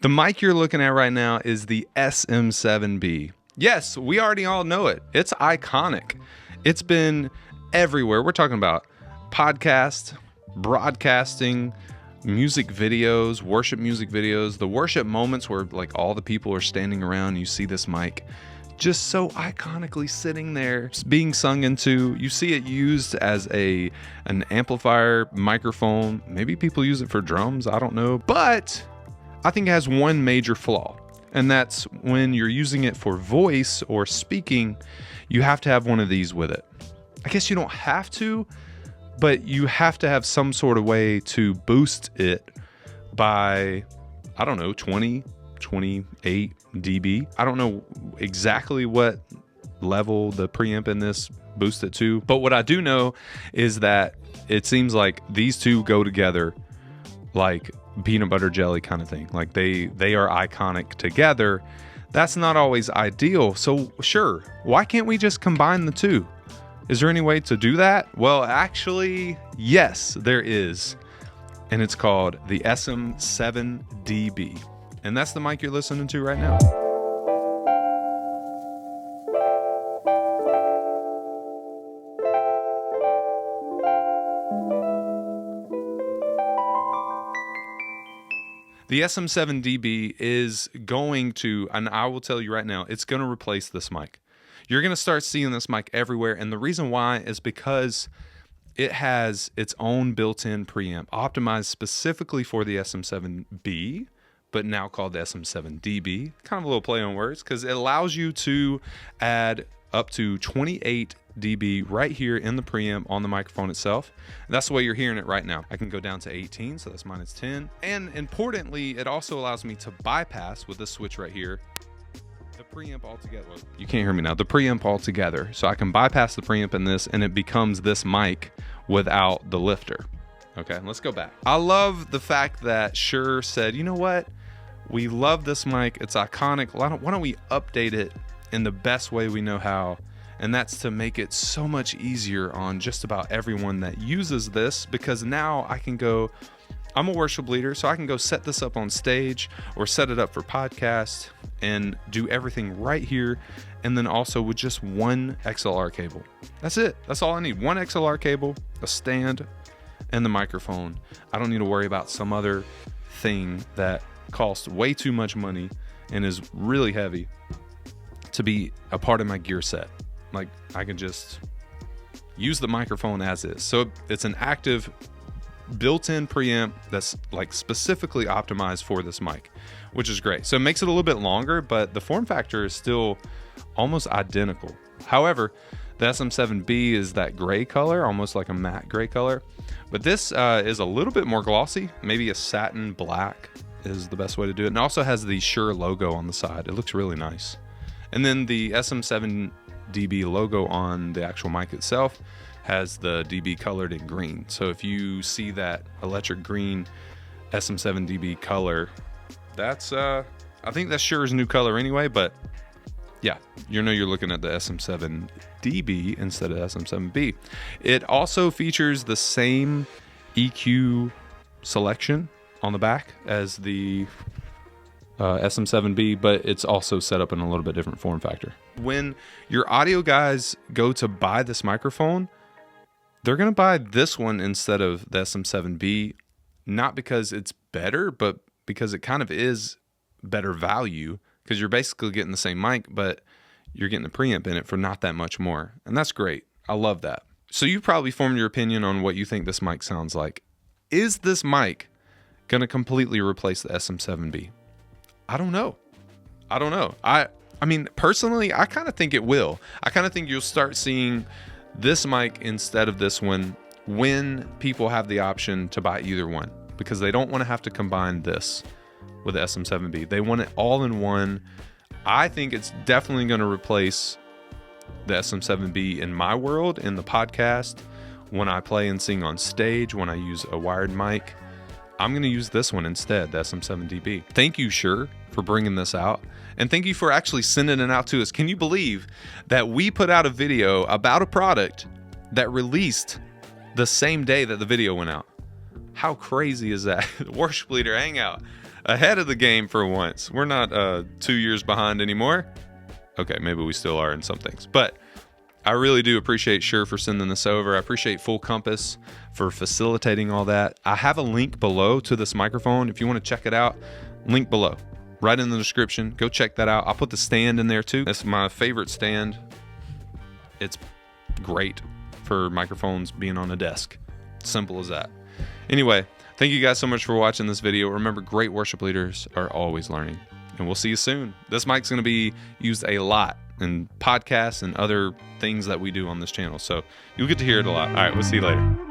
The mic you're looking at right now is the SM7B. Yes, we already all know it. It's iconic. It's been everywhere. We're talking about podcasts, broadcasting, music videos, worship music videos, the worship moments where like all the people are standing around, you see this mic just so iconically sitting there being sung into. You see it used as an amplifier, microphone. Maybe people use it for drums, I don't know. But I think it has one major flaw, and that's when you're using it for voice or speaking, you have to have one of these with it. I guess you don't have to, but you have to have some sort of way to boost it by, I don't know, 20, 28 dB. I don't know exactly what level the preamp in this boosts it to, but what I do know is that it seems like these two go together like peanut butter jelly kind of thing. Like they are iconic together. That's not always ideal. So sure, why can't we just combine the two? Is there any way to do that? Well, actually, yes, there is. And it's called the SM7dB. And that's the mic you're listening to right now. The SM7dB is going to, and I will tell you right now, it's going to replace this mic. You're going to start seeing this mic everywhere. And the reason why is because it has its own built-in preamp optimized specifically for the SM7B, but now called the SM7dB. Kind of a little play on words because it allows you to add up to 28 dB right here in the preamp on the microphone itself. And that's the way you're hearing it right now. I can go down to 18, so that's minus 10. And importantly, it also allows me to bypass with this switch right here, the preamp altogether. Well, you can't hear me now. The preamp altogether. So I can bypass the preamp in this and it becomes this mic without the lifter. Okay, let's go back. I love the fact that Shure said, you know what? We love this mic. It's iconic. Why don't we update it in the best way we know how? And that's to make it so much easier on just about everyone that uses this, because now I can go, I'm a worship leader, so I can go set this up on stage or set it up for podcast and do everything right here. And then also with just one XLR cable. That's it. That's all I need. One XLR cable, a stand, and the microphone. I don't need to worry about some other thing that costs way too much money and is really heavy to be a part of my gear set. Like I can just use the microphone as is. So it's an active built-in preamp that's like specifically optimized for this mic, which is great. So it makes it a little bit longer, but the form factor is still almost identical. However, the SM7B is that gray color, almost like a matte gray color, but this is a little bit more glossy. Maybe a satin black is the best way to do it. And it also has the Shure logo on the side. It looks really nice. And then the SM7dB logo on the actual mic itself has the dB colored in green. So if you see that electric green SM7dB color, that's I think that's Shure's new color anyway, but yeah, you know you're looking at the SM7dB instead of SM7B. It also features the same EQ selection on the back as the SM7B, but it's also set up in a little bit different form factor. When your audio guys go to buy this microphone, they're going to buy this one instead of the SM7B, not because it's better, but because it kind of is better value, because you're basically getting the same mic, but you're getting the preamp in it for not that much more. And that's great. I love that. So you've probably formed your opinion on what you think this mic sounds like. Is this mic going to completely replace the SM7B? I don't know. I mean, personally, I kind of think it will. I kind of think you'll start seeing this mic instead of this one when people have the option to buy either one, because they don't want to have to combine this with the SM7B. They want it all in one. I think it's definitely going to replace the SM7B in my world, in the podcast, when I play and sing on stage, when I use a wired mic. I'm going to use this one instead, the SM7dB. Thank you, Shure, for bringing this out. And thank you for actually sending it out to us. Can you believe that we put out a video about a product that released the same day that the video went out? How crazy is that? Worship Leader Hangout. ahead of the game for once. We're not 2 years behind anymore. Okay, maybe we still are in some things, but I really do appreciate Shure for sending this over. I appreciate Full Compass for facilitating all that. I have a link below to this microphone. If you want to check it out, link below, right in the description. Go check that out. I'll put the stand in there too. That's my favorite stand. It's great for microphones being on a desk. Simple as that. Anyway, thank you guys so much for watching this video. Remember, great worship leaders are always learning, and we'll see you soon. This mic's going to be used a lot in podcasts and other things that we do on this channel, so you'll get to hear it a lot. All right, we'll see you later.